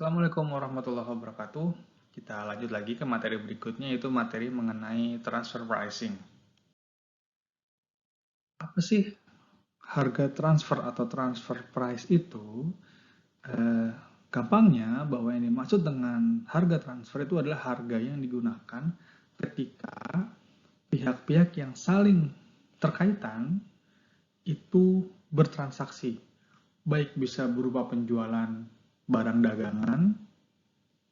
Assalamualaikum warahmatullahi wabarakatuh. Kita lanjut lagi ke materi berikutnya, yaitu materi mengenai transfer pricing. Apa sih harga transfer atau transfer price itu? Gampangnya bahwa yang dimaksud dengan harga transfer itu adalah harga yang digunakan ketika pihak-pihak yang saling terkaitan itu bertransaksi. Baik bisa berupa penjualan barang dagangan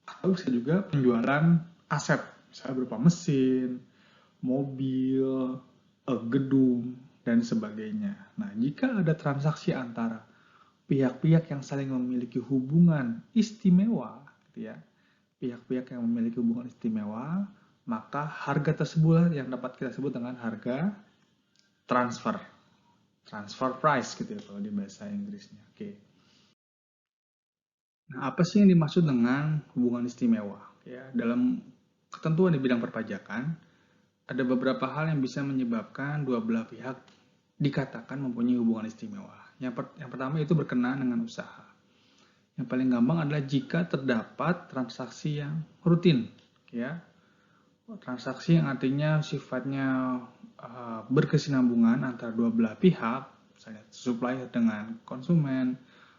atau bisa juga penjualan aset, misalnya berupa mesin, mobil, gedung, dan sebagainya. Nah, jika ada transaksi antara pihak-pihak yang saling memiliki hubungan istimewa, gitu ya, pihak-pihak yang memiliki hubungan istimewa, maka harga tersebut yang dapat kita sebut dengan harga transfer, transfer price gitu ya kalau di bahasa Inggrisnya. Oke. Nah, apa sih yang dimaksud dengan hubungan istimewa? Ya, dalam ketentuan di bidang perpajakan, ada beberapa hal yang bisa menyebabkan dua belah pihak dikatakan mempunyai hubungan istimewa. Yang pertama itu berkenaan dengan usaha. Yang paling gampang adalah jika terdapat transaksi yang rutin, ya. Transaksi yang artinya sifatnya berkesinambungan antara dua belah pihak, misalnya supplier dengan konsumen,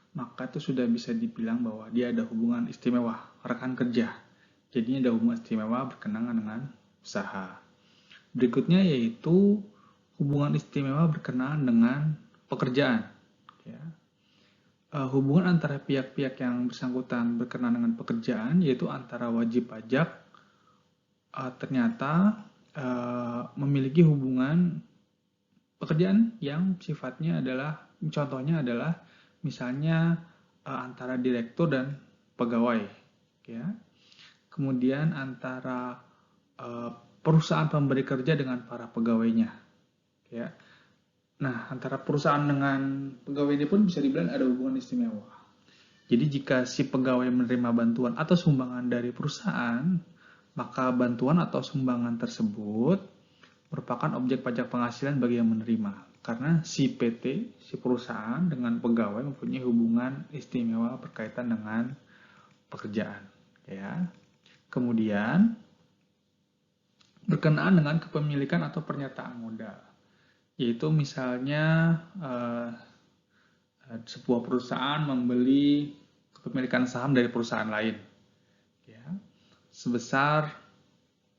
maka itu sudah bisa dibilang bahwa dia ada hubungan istimewa, rekan kerja. Jadinya ada hubungan istimewa berkenaan dengan usaha. Berikutnya yaitu hubungan istimewa berkenaan dengan pekerjaan. Ya. Hubungan antara pihak-pihak yang bersangkutan berkenaan dengan pekerjaan yaitu antara wajib pajak ternyata memiliki hubungan pekerjaan yang sifatnya adalah, contohnya adalah misalnya antara direktur dan pegawai, ya. Kemudian antara perusahaan pemberi kerja dengan para pegawainya, ya. Nah, antara perusahaan dengan pegawai ini pun bisa dibilang ada hubungan istimewa. Jadi jika si pegawai menerima bantuan atau sumbangan dari perusahaan, maka bantuan atau sumbangan tersebut merupakan objek pajak penghasilan bagi yang menerima. Karena si PT, si perusahaan dengan pegawai mempunyai hubungan istimewa berkaitan dengan pekerjaan. Ya. Kemudian, berkenaan dengan kepemilikan atau pernyataan modal. Yaitu misalnya sebuah perusahaan membeli kepemilikan saham dari perusahaan lain, ya, sebesar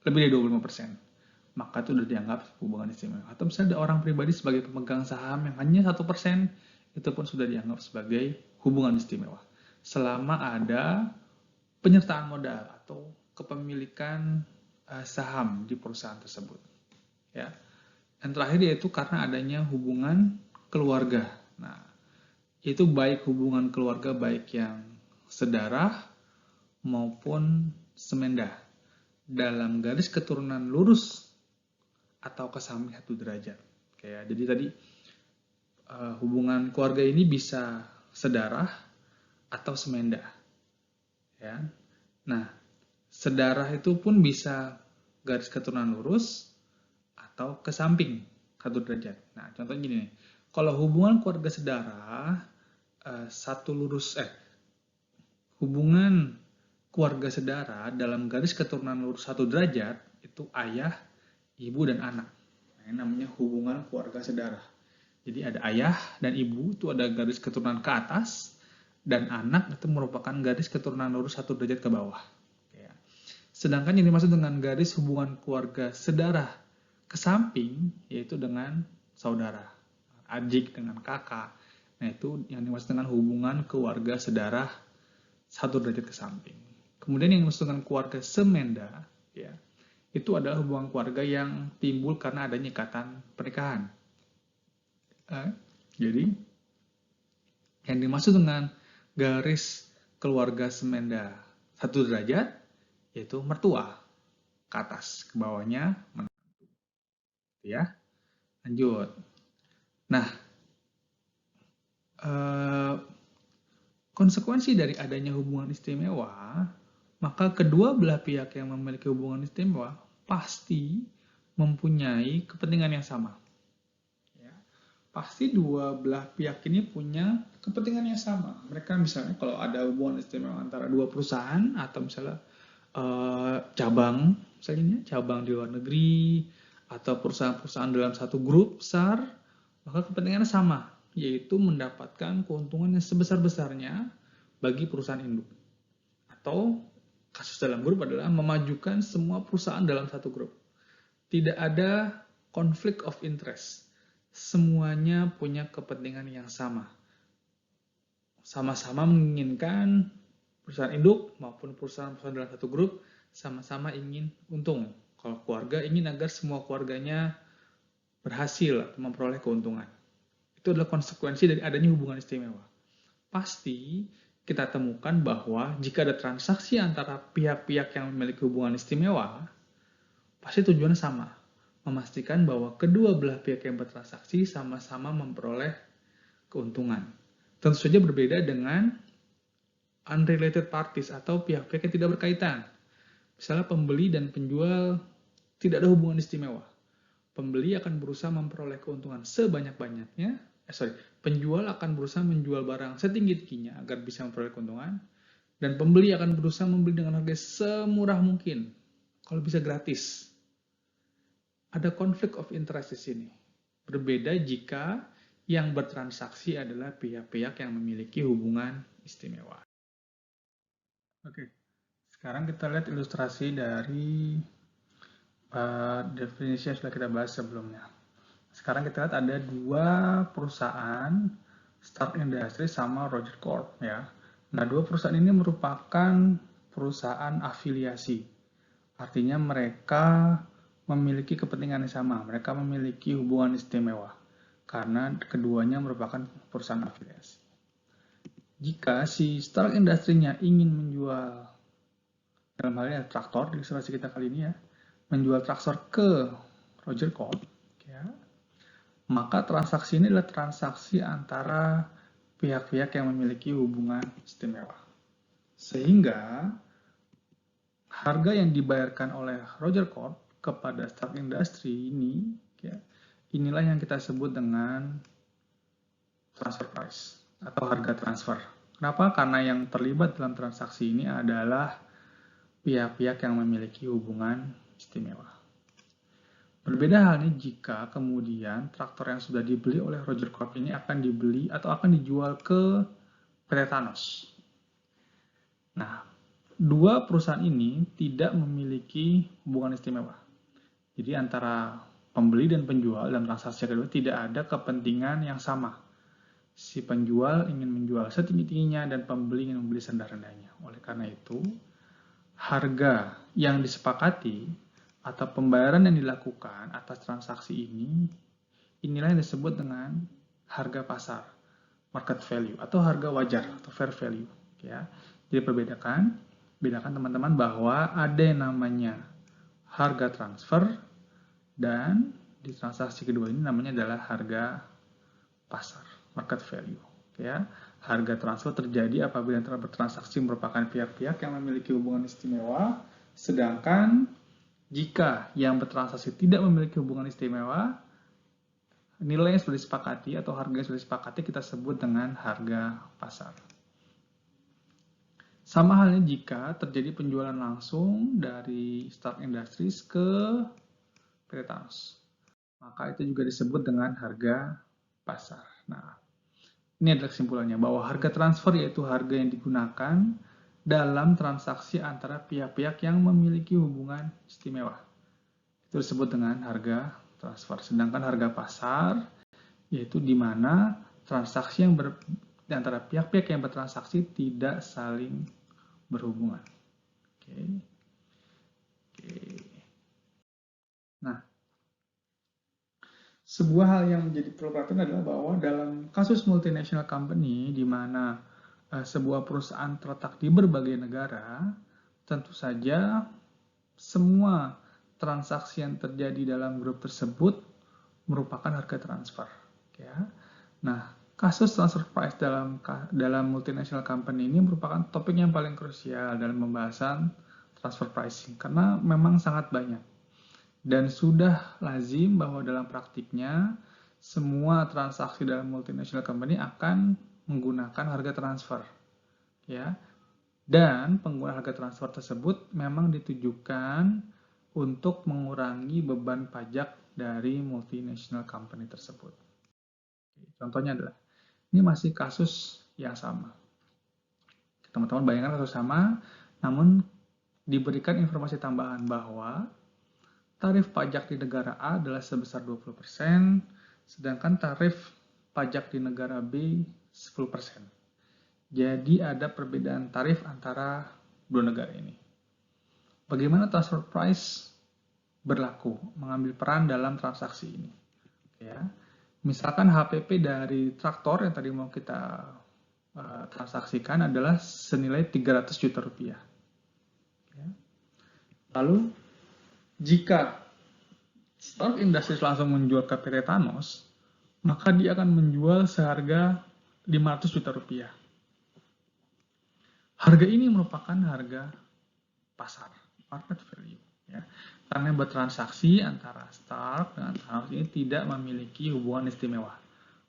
lebih dari 25%, maka itu sudah dianggap hubungan istimewa. Atau misalnya ada orang pribadi sebagai pemegang saham yang hanya 1%, itu pun sudah dianggap sebagai hubungan istimewa. Selama ada penyertaan modal atau kepemilikan saham di perusahaan tersebut. Ya. Yang terakhir yaitu karena adanya hubungan keluarga. Nah, itu baik hubungan keluarga baik yang sedarah maupun semenda dalam garis keturunan lurus atau kesamping 1 derajat. Kayak jadi tadi hubungan keluarga ini bisa sedarah atau semenda. Ya. Nah, sedarah itu pun bisa garis keturunan lurus atau ke samping 1 derajat. Nah, contohnya gini nih. Kalau hubungan keluarga sedarah hubungan keluarga sedara dalam garis keturunan lurus 1 derajat itu ayah, ibu, dan anak. Nah, ini namanya hubungan keluarga sedara. Jadi ada ayah dan ibu itu ada garis keturunan ke atas, dan anak itu merupakan garis keturunan lurus 1 derajat ke bawah. Ya. Sedangkan yang dimaksud dengan garis hubungan keluarga sedara ke samping yaitu dengan saudara, adik dengan kakak. Nah, itu yang dimaksud dengan hubungan keluarga sedarah 1 derajat ke samping. Kemudian yang dimaksud dengan keluarga semenda, ya, itu adalah hubungan keluarga yang timbul karena adanya ikatan pernikahan. Jadi, yang dimaksud dengan garis keluarga semenda 1 derajat, yaitu mertua ke atas, ke bawahnya menantu. Ya, lanjut. Nah, konsekuensi dari adanya hubungan istimewa, maka kedua belah pihak yang memiliki hubungan istimewa pasti mempunyai kepentingan yang sama. Ya. pasti dua belah pihak ini punya kepentingan yang sama. Mereka misalnya kalau ada hubungan istimewa antara dua perusahaan atau misalnya cabang, misalnya cabang di luar negeri atau perusahaan-perusahaan dalam satu grup besar, maka kepentingannya sama, yaitu mendapatkan keuntungan yang sebesar-besarnya bagi perusahaan induk. Atau kasus dalam grup adalah memajukan semua perusahaan dalam satu grup. Tidak ada conflict of interest. Semuanya punya kepentingan yang sama. Sama-sama menginginkan perusahaan induk maupun perusahaan-perusahaan dalam satu grup sama-sama ingin untung. Kalau keluarga ingin agar semua keluarganya berhasil atau memperoleh keuntungan. Itu adalah konsekuensi dari adanya hubungan istimewa. Pasti kita temukan bahwa jika ada transaksi antara pihak-pihak yang memiliki hubungan istimewa, pasti tujuannya sama. Memastikan bahwa kedua belah pihak yang bertransaksi sama-sama memperoleh keuntungan. Tentu saja berbeda dengan unrelated parties atau pihak-pihak yang tidak berkaitan. Misalnya pembeli dan penjual tidak ada hubungan istimewa. Pembeli akan berusaha memperoleh keuntungan sebanyak-banyaknya. Penjual akan berusaha menjual barang setinggi-tingginya agar bisa memperoleh keuntungan. Dan pembeli akan berusaha membeli dengan harga semurah mungkin. Kalau bisa gratis. Ada conflict of interest di sini. Berbeda jika yang bertransaksi adalah pihak-pihak yang memiliki hubungan istimewa. Oke, sekarang kita lihat ilustrasi dari definisi yang sudah kita bahas sebelumnya. Sekarang kita lihat ada dua perusahaan, Stark Industries sama Roger Corp ya. Nah, dua perusahaan ini merupakan perusahaan afiliasi. Artinya mereka memiliki kepentingan yang sama, mereka memiliki hubungan istimewa karena keduanya merupakan perusahaan afiliasi. Jika si Stark Industries-nya ingin menjual, dalam hal ini traktor di ilustrasi kita kali ini ya, menjual traktor ke Roger Corp, ya, maka transaksi ini adalah transaksi antara pihak-pihak yang memiliki hubungan istimewa. Sehingga harga yang dibayarkan oleh Roger Corp kepada Stark Industries ini, ya, inilah yang kita sebut dengan transfer price atau harga transfer. Kenapa? Karena yang terlibat dalam transaksi ini adalah pihak-pihak yang memiliki hubungan istimewa. Berbeda halnya jika kemudian traktor yang sudah dibeli oleh Roger Corp ini akan dibeli atau akan dijual ke PT Thanos. Nah, dua perusahaan ini tidak memiliki hubungan istimewa. Jadi antara pembeli dan penjual dalam transaksi kedua tidak ada kepentingan yang sama. Si penjual ingin menjual setinggi-tingginya dan pembeli ingin membeli serendah-rendahnya. Oleh karena itu, harga yang disepakati atau pembayaran yang dilakukan atas transaksi ini, inilah yang disebut dengan harga pasar, market value, atau harga wajar atau fair value. Ya. Jadi bedakan teman-teman bahwa ada yang namanya harga transfer dan di transaksi kedua ini namanya adalah harga pasar, market value. Ya. Harga transfer terjadi apabila yang bertransaksi merupakan pihak-pihak yang memiliki hubungan istimewa, sedangkan jika yang bertransaksi tidak memiliki hubungan istimewa, nilai yang sudah disepakati atau harga yang sudah disepakati kita sebut dengan harga pasar. Sama halnya jika terjadi penjualan langsung dari Stark Industries ke PT Thanos, maka itu juga disebut dengan harga pasar. Nah, ini adalah kesimpulannya bahwa harga transfer yaitu harga yang digunakan dalam transaksi antara pihak-pihak yang memiliki hubungan istimewa. Itu disebut dengan harga transfer. Sedangkan harga pasar yaitu di mana transaksi yang di antara pihak-pihak yang bertransaksi tidak saling berhubungan. Oke. Nah, sebuah hal yang menjadi perlu perhatian adalah bahwa dalam kasus multinational company di mana sebuah perusahaan terletak di berbagai negara, tentu saja semua transaksi yang terjadi dalam grup tersebut merupakan harga transfer. Ya. Nah, kasus transfer price dalam multinational company ini merupakan topik yang paling krusial dalam pembahasan transfer pricing karena memang sangat banyak. Dan sudah lazim bahwa dalam praktiknya semua transaksi dalam multinational company akan menggunakan harga transfer, ya. Dan penggunaan harga transfer tersebut memang ditujukan untuk mengurangi beban pajak dari multinational company tersebut. Contohnya adalah, ini masih kasus yang sama. Teman-teman bayangkan kasus sama, namun diberikan informasi tambahan bahwa tarif pajak di negara A adalah sebesar 20%, sedangkan tarif pajak di negara B 10%. Jadi ada perbedaan tarif antara dua negara ini. Bagaimana transfer price berlaku, mengambil peran dalam transaksi ini? Ya, misalkan HPP dari traktor yang tadi mau kita transaksikan adalah senilai 300 juta rupiah. Ya. Lalu, jika Stark Industries langsung menjual ke PT Thanos, maka dia akan menjual seharga 500 juta rupiah. Harga ini merupakan harga pasar, market value. Ya. Karena bertransaksi antara Stark dengan Thanos ini tidak memiliki hubungan istimewa.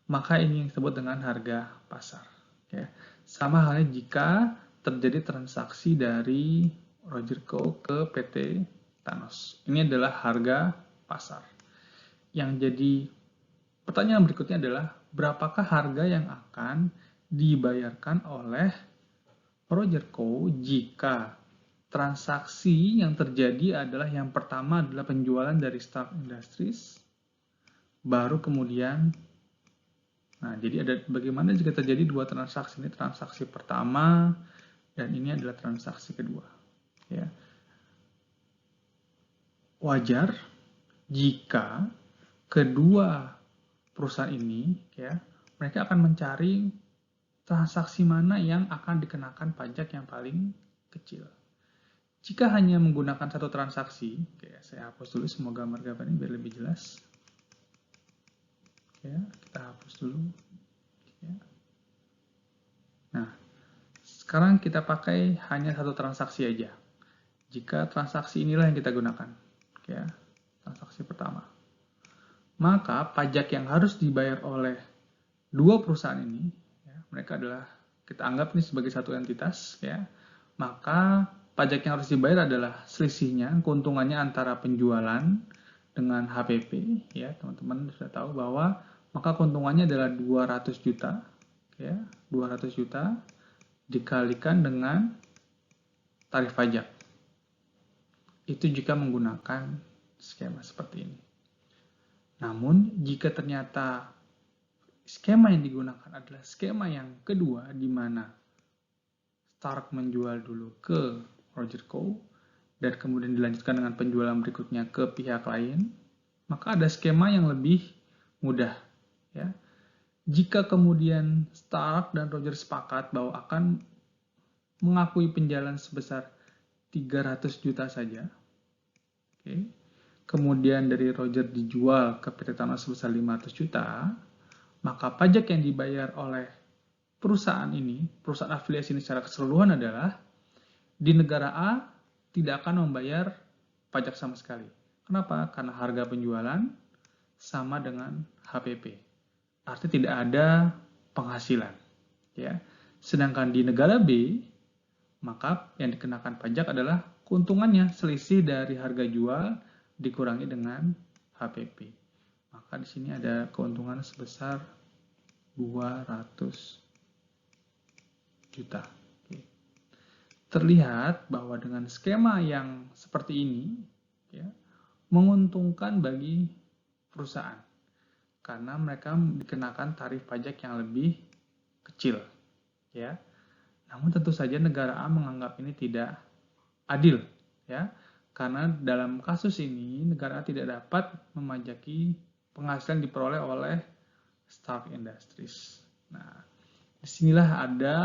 Maka ini yang disebut dengan harga pasar. Ya. Sama halnya jika terjadi transaksi dari Roger Co ke PT Thanos. Ini adalah harga pasar. Yang jadi pertanyaan berikutnya adalah, berapakah harga yang akan dibayarkan oleh Roger Co jika transaksi yang terjadi adalah yang pertama adalah penjualan dari Stark Industries, baru kemudian, nah jadi ada bagaimana jika terjadi dua transaksi, ini transaksi pertama dan ini adalah transaksi kedua. Ya. Wajar jika kedua perusahaan ini, ya, mereka akan mencari transaksi mana yang akan dikenakan pajak yang paling kecil. Jika hanya menggunakan satu transaksi, saya hapus dulu semua gambar-gambar ini biar lebih jelas. Ya, kita hapus dulu. Ya. Nah, sekarang kita pakai hanya satu transaksi aja. Jika transaksi inilah yang kita gunakan, ya, transaksi pertama, maka pajak yang harus dibayar oleh dua perusahaan ini, ya, mereka adalah, kita anggap ini sebagai satu entitas, ya, maka pajak yang harus dibayar adalah selisihnya, keuntungannya antara penjualan dengan HPP, ya, teman-teman sudah tahu bahwa maka keuntungannya adalah 200 juta, ya, 200 juta dikalikan dengan tarif pajak. Itu jika menggunakan skema seperti ini. Namun, jika ternyata skema yang digunakan adalah skema yang kedua, di mana Stark menjual dulu ke Roger Co. dan kemudian dilanjutkan dengan penjualan berikutnya ke pihak lain, maka ada skema yang lebih mudah. Ya. Jika kemudian Stark dan Roger sepakat bahwa akan mengakui penjualan sebesar 300 juta saja, okay, kemudian dari Roger dijual ke PT Thanos sebesar 500 juta, maka pajak yang dibayar oleh perusahaan ini, perusahaan afiliasi ini secara keseluruhan adalah, di negara A tidak akan membayar pajak sama sekali. Kenapa? Karena harga penjualan sama dengan HPP. Artinya tidak ada penghasilan. Ya. Sedangkan di negara B, maka yang dikenakan pajak adalah keuntungannya, selisih dari harga jual dikurangi dengan HPP. Maka di sini ada keuntungan sebesar 200 juta. Oke. Terlihat bahwa dengan skema yang seperti ini, ya, menguntungkan bagi perusahaan karena mereka dikenakan tarif pajak yang lebih kecil. Ya. Namun tentu saja negara A menganggap ini tidak adil, ya, karena dalam kasus ini negara A tidak dapat memajaki penghasilan diperoleh oleh Stark Industries. Nah, disinilah ada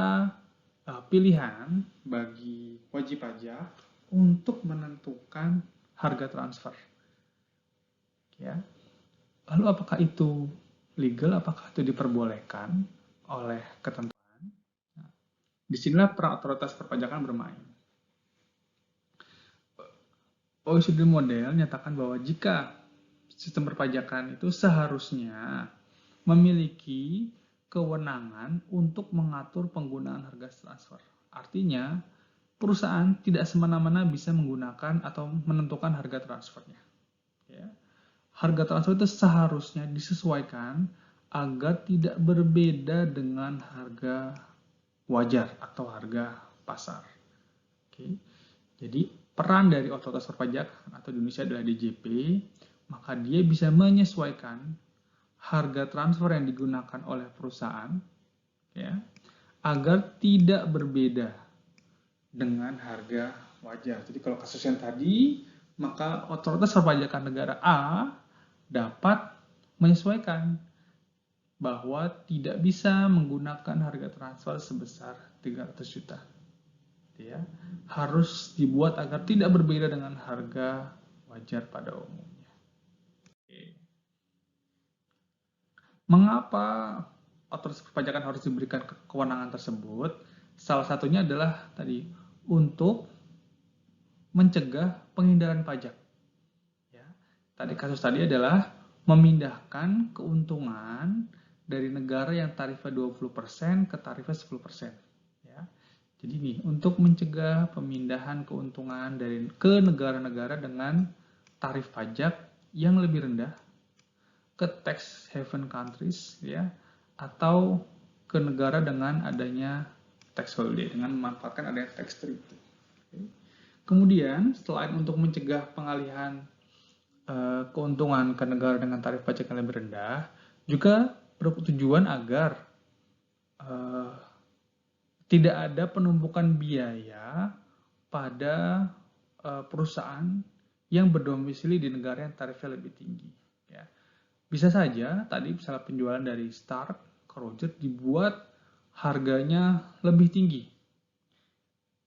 pilihan bagi wajib pajak untuk menentukan harga transfer. Ya, lalu apakah itu legal? Apakah itu diperbolehkan oleh ketentuan? Disinilah peran otoritas perpajakan bermain. OECD model nyatakan bahwa jika sistem perpajakan itu seharusnya memiliki kewenangan untuk mengatur penggunaan harga transfer. Artinya, perusahaan tidak semena-mena bisa menggunakan atau menentukan harga transfernya. Ya. Harga transfer itu seharusnya disesuaikan agar tidak berbeda dengan harga wajar atau harga pasar. Oke. Jadi peran dari otoritas perpajakan atau di Indonesia adalah DJP, maka dia bisa menyesuaikan harga transfer yang digunakan oleh perusahaan ya, agar tidak berbeda dengan harga wajar. Jadi kalau kasus yang tadi, maka otoritas perpajakan negara A dapat menyesuaikan bahwa tidak bisa menggunakan harga transfer sebesar 300 juta. Ya, harus dibuat agar tidak berbeda dengan harga wajar pada umumnya. Oke. Mengapa otoritas perpajakan harus diberikan kewenangan tersebut? Salah satunya adalah tadi untuk mencegah penghindaran pajak. Ya, kasus tadi adalah memindahkan keuntungan dari negara yang tarifnya 20% ke tarifnya 10%. Ya. Jadi nih, untuk mencegah pemindahan keuntungan ke negara-negara dengan tarif pajak yang lebih rendah ke tax haven countries ya, atau ke negara dengan adanya tax holiday, dengan memanfaatkan adanya tax treaty. Kemudian, selain untuk mencegah pengalihan keuntungan ke negara dengan tarif pajak yang lebih rendah, juga bertujuan agar tidak ada penumpukan biaya pada perusahaan yang berdomisili di negara yang tarifnya lebih tinggi. Ya. Bisa saja tadi misalnya penjualan dari Stark ke Roger dibuat harganya lebih tinggi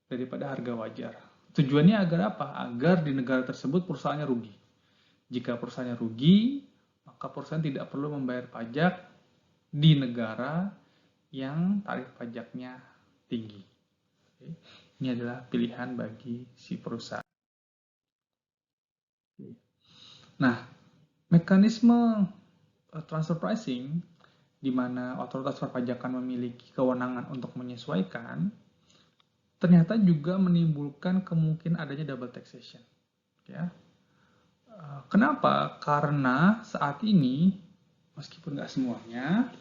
daripada harga wajar. Tujuannya agar apa? Agar di negara tersebut perusahaannya rugi. Jika perusahaannya rugi, maka perusahaan tidak perlu membayar pajak di negara yang tarif pajaknya tinggi. Ini adalah pilihan bagi si perusahaan. Nah, mekanisme transfer pricing di mana otoritas perpajakan memiliki kewenangan untuk menyesuaikan ternyata juga menimbulkan kemungkinan adanya double taxation. Ya. Kenapa? Karena saat ini, meskipun nggak semuanya,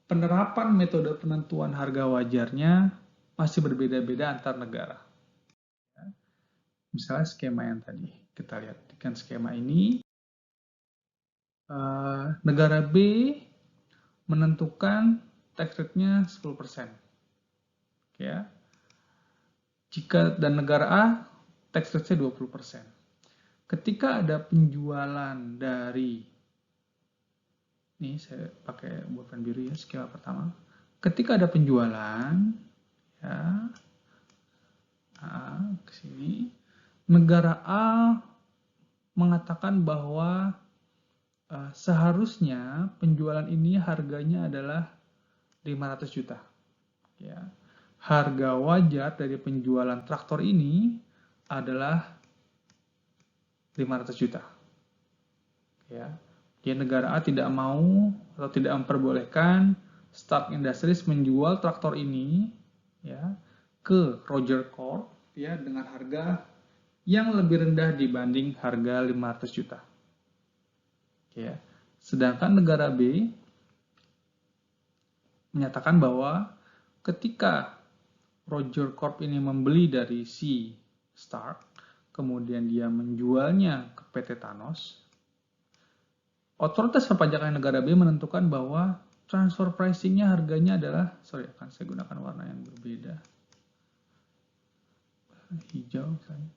penerapan metode penentuan harga wajarnya masih berbeda-beda antar negara. Ya. Misalnya skema yang tadi kita lihat, dengan skema ini, negara B menentukan tax rate-nya 10%. Ya. Dan negara A tax rate-nya 20%. Ketika ada penjualan dari, ini saya pakai buatan biru ya, skema pertama. Ketika ada penjualan, ya, ke sini, negara A mengatakan bahwa seharusnya penjualan ini harganya adalah 500 juta. Ya. Harga wajar dari penjualan traktor ini adalah 500 juta. Ya. Jadi negara A tidak mau atau tidak memperbolehkan Stark Industries menjual traktor ini ya ke Roger Corp ya dengan harga yang lebih rendah dibanding harga 500 juta. Ya. Sedangkan negara B menyatakan bahwa ketika Roger Corp ini membeli dari si Stark, kemudian dia menjualnya ke PT Thanos, otoritas perpajakan negara B menentukan bahwa transfer pricing-nya harganya adalah, akan saya gunakan warna yang berbeda, hijau misalnya,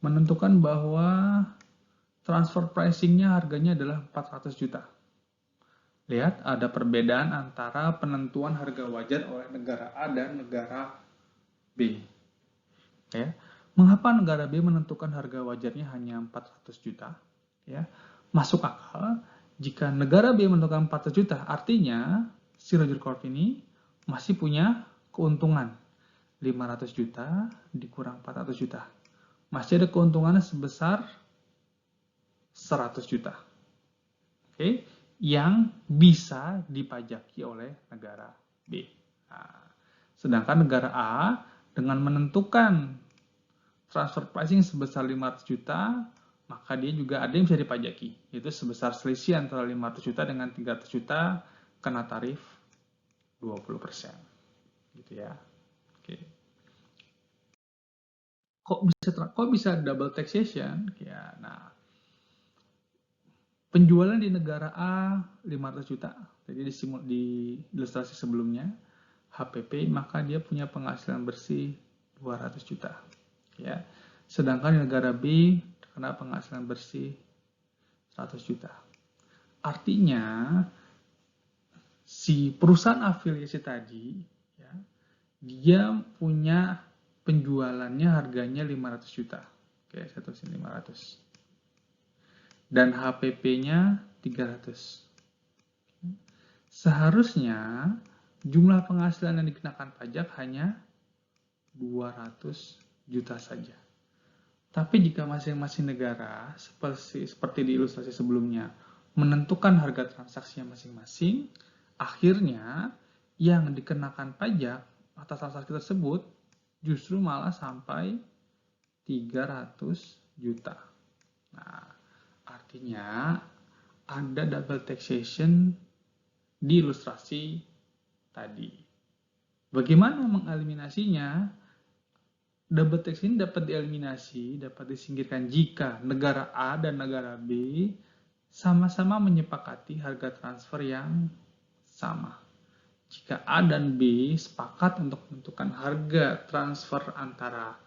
menentukan bahwa transfer pricing-nya harganya adalah 400 juta. Lihat, ada perbedaan antara penentuan harga wajar oleh negara A dan negara B. Ya. Mengapa negara B menentukan harga wajarnya hanya 400 juta? Ya. Masuk akal, jika negara B menentukan 400 juta, artinya si Roger Corp ini masih punya keuntungan 500 juta dikurang 400 juta. Masih ada keuntungannya sebesar 100 juta. Oke, yang bisa dipajaki oleh negara B. Nah, sedangkan negara A dengan menentukan transfer pricing sebesar 500 juta, maka dia juga ada yang bisa dipajaki, yaitu sebesar selisih antara 500 juta dengan 300 juta kena tarif 20%. Gitu ya. Oke. Kok bisa double taxation? Ya, nah, penjualan di negara A 500 juta, jadi di ilustrasi sebelumnya, HPP, maka dia punya penghasilan bersih 200 juta. Ya. Sedangkan di negara B terkena penghasilan bersih 100 juta. Artinya si perusahaan afiliasi tadi ya, dia punya penjualannya harganya 500 juta. Oke, saya tulisin 500. Dan HPP-nya 300. Seharusnya jumlah penghasilan yang dikenakan pajak hanya 200 juta saja. Tapi jika masing-masing negara, seperti di ilustrasi sebelumnya, menentukan harga transaksinya masing-masing, akhirnya yang dikenakan pajak atas transaksi tersebut justru malah sampai 300 juta. Nah, artinya ada double taxation di ilustrasi tadi. Bagaimana mengeliminasinya? Double tax ini dapat dieliminasi, dapat disingkirkan jika negara A dan negara B sama-sama menyepakati harga transfer yang sama. Jika A dan B sepakat untuk menentukan harga transfer antara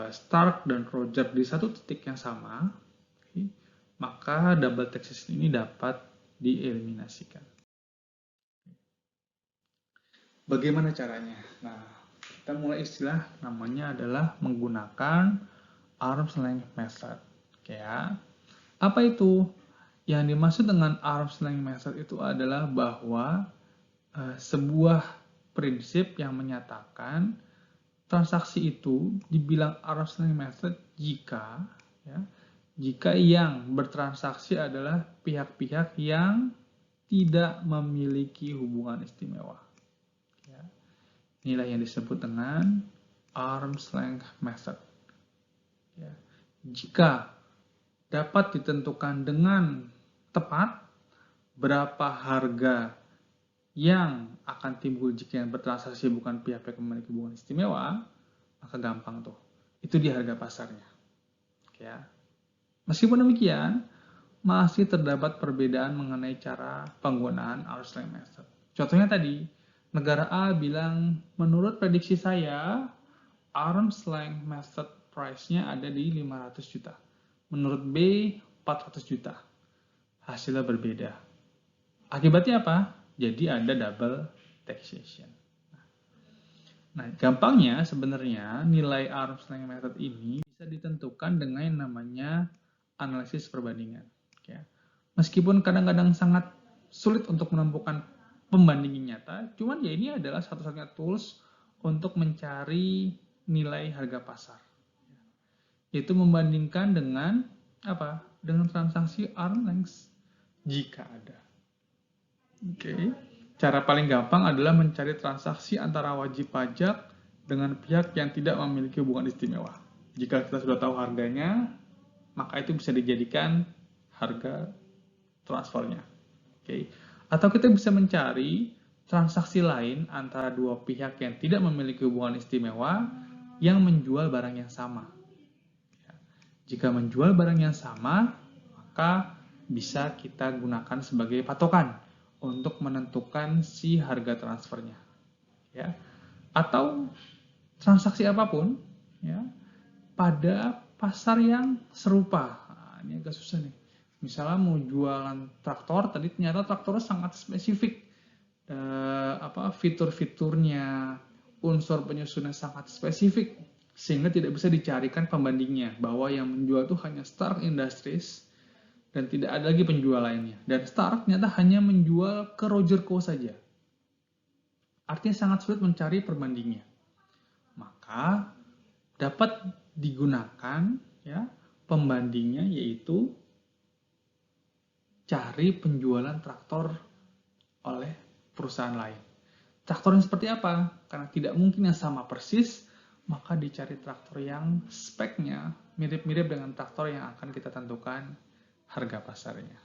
Stark dan Roger di satu titik yang sama, maka double taxation ini dapat dieliminasikan. Bagaimana caranya? Nah, kita mulai istilah namanya adalah menggunakan arm's length method. Ya. Apa itu? Yang dimaksud dengan arm's length method itu adalah bahwa sebuah prinsip yang menyatakan transaksi itu dibilang arm's length method jika yang bertransaksi adalah pihak-pihak yang tidak memiliki hubungan istimewa. Inilah yang disebut dengan arm's length method. Ya. Jika dapat ditentukan dengan tepat berapa harga yang akan timbul jika yang bertransaksi bukan pihak-pihak yang memiliki hubungan istimewa, maka gampang tuh. Itu di harga pasarnya. Ya. Meskipun demikian, masih terdapat perbedaan mengenai cara penggunaan arm's length method. Contohnya tadi, negara A bilang, menurut prediksi saya, arm's length method price-nya ada di 500 juta. Menurut B, 400 juta. Hasilnya berbeda. Akibatnya apa? Jadi ada double taxation. Nah, gampangnya sebenarnya nilai arm's length method ini bisa ditentukan dengan yang namanya analisis perbandingan. Ya. Meskipun kadang-kadang sangat sulit untuk menemukan pembanding nyata, cuman ya ini adalah satu-satunya tools untuk mencari nilai harga pasar. Yaitu membandingkan dengan apa? Dengan transaksi arm's length jika ada. Oke. Cara paling gampang adalah mencari transaksi antara wajib pajak dengan pihak yang tidak memiliki hubungan istimewa. Jika kita sudah tahu harganya, maka itu bisa dijadikan harga transfernya. Oke. Atau kita bisa mencari transaksi lain antara dua pihak yang tidak memiliki hubungan istimewa yang menjual barang yang sama. Jika menjual barang yang sama, maka bisa kita gunakan sebagai patokan untuk menentukan si harga transfernya. Ya. Atau transaksi apapun ya, pada pasar yang serupa. Nah, ini agak susah nih. Misalnya mau jualan traktor, tadi ternyata traktornya sangat spesifik. Fitur-fiturnya, unsur penyusunnya sangat spesifik. Sehingga tidak bisa dicarikan pembandingnya. Bahwa yang menjual itu hanya Stark Industries dan tidak ada lagi penjual lainnya. Dan Stark ternyata hanya menjual ke Roger Co saja. Artinya sangat sulit mencari perbandingnya. Maka dapat digunakan ya pembandingnya yaitu cari penjualan traktor oleh perusahaan lain. Traktor yang seperti apa? Karena tidak mungkin yang sama persis, maka dicari traktor yang speknya mirip-mirip dengan traktor yang akan kita tentukan harga pasarnya.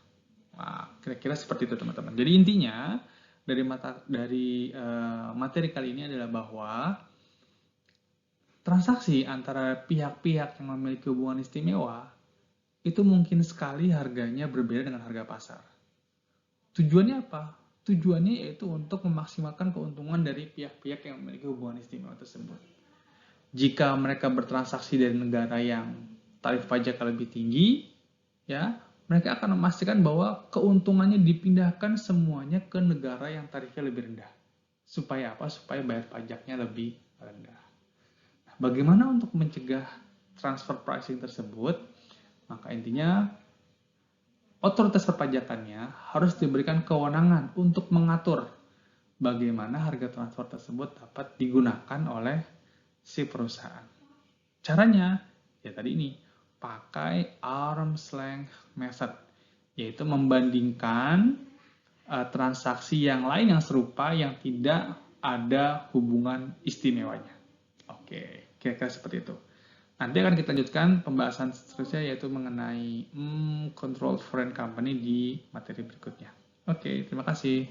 Nah, kira-kira seperti itu teman-teman. Jadi intinya dari materi kali ini adalah bahwa transaksi antara pihak-pihak yang memiliki hubungan istimewa itu mungkin sekali harganya berbeda dengan harga pasar. Tujuannya apa? Tujuannya yaitu untuk memaksimalkan keuntungan dari pihak-pihak yang memiliki hubungan istimewa tersebut. Jika mereka bertransaksi dari negara yang tarif pajaknya lebih tinggi, ya, mereka akan memastikan bahwa keuntungannya dipindahkan semuanya ke negara yang tarifnya lebih rendah. Supaya apa? Supaya bayar pajaknya lebih rendah. Nah, bagaimana untuk mencegah transfer pricing tersebut? Maka intinya otoritas perpajakannya harus diberikan kewenangan untuk mengatur bagaimana harga transfer tersebut dapat digunakan oleh si perusahaan. Caranya, ya tadi ini, pakai arm's length method, yaitu membandingkan transaksi yang lain yang serupa yang tidak ada hubungan istimewanya. Oke, kira-kira seperti itu. Nanti akan kita lanjutkan pembahasan seterusnya yaitu mengenai controlled foreign company di materi berikutnya. Oke, terima kasih.